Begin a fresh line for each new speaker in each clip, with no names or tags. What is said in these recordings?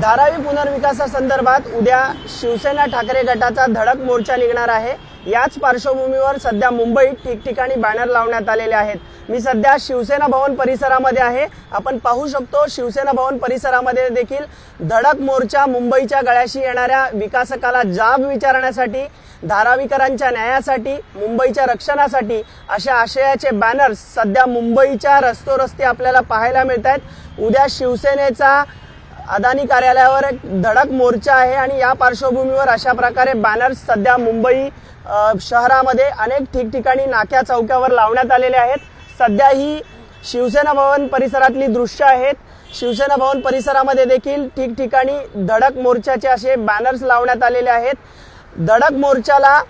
धारावी पुनर्विकासासंदर्भात उद्या शिवसेना ठाकरे गटाचा धडक मोर्चा निघणार आहे। याच पार्श्वभूमीवर सध्या मुंबईत ठिकठिकाणी बॅनर लावण्यात आलेले आहेत। मी सध्या शिवसेना भवन परिसरामध्ये आहे। आपण पाहू शकतो शिवसेना भवन परिसरामध्ये देखील धडक मोर्चा मुंबईच्या गळ्याशी येणाऱ्या विकासकाला जाब विचारण्यासाठी, धारावीकरांच्या न्यायासाठी, मुंबईच्या रक्षणासाठी अशा आशयाचे बॅनर्स सध्या मुंबईच्या रस्तोरस्ते आपल्याला पाहायला मिळतात। उद्या शिवसेनेचा अदानी कार्यालयावर एक धडक मोर्चा आहे आणि या पार्श्वभूमीवर अशा प्रकारे बॅनर्स सध्या मुंबई शहरामध्ये अनेक ठिकठिकाणी नाक्या चौक्यावर लावण्यात आलेले आहेत। सध्या ही शिवसेना भवन परिसरातली दृश्य आहेत। शिवसेना भवन परिसरामध्ये देखील ठिकठिकाणी धडक मोर्चाचे असे बॅनर्स लावण्यात आलेले आहेत। धडक मोर्चाला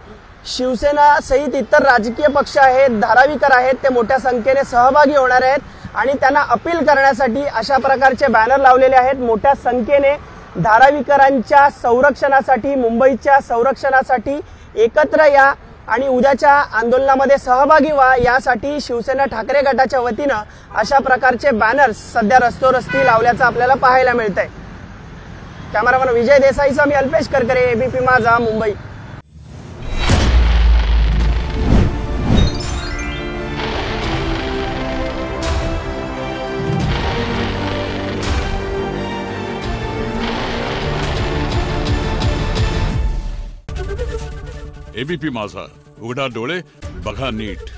शिवसेना सहित इतर राजकीय पक्ष आहेत, धारावीकर आहेत, ते मोठ्या संख्येने सहभागी होणार आहेत आणि त्यांना अपील करण्यासाठी अशा प्रकारचे बॅनर लावलेले आहेत। मोठ्या संख्येने धारावीकरांच्या संरक्षणासाठी, मुंबईच्या संरक्षणासाठी एकत्र या आणि उद्याच्या आंदोलनामध्ये सहभागी व्हा यासाठी शिवसेना ठाकरे गटाच्या वतीने अशा प्रकारचे बॅनर्स सध्या रस्तोरस्ती लावल्याचं आपल्याला पाहायला मिळतंय। कॅमेरामन विजय देसाईसह मी अल्पेश करकरे, एबीपी माझा, मुंबई।
एबीपी माझा, उघडा डोळे बघा नीट।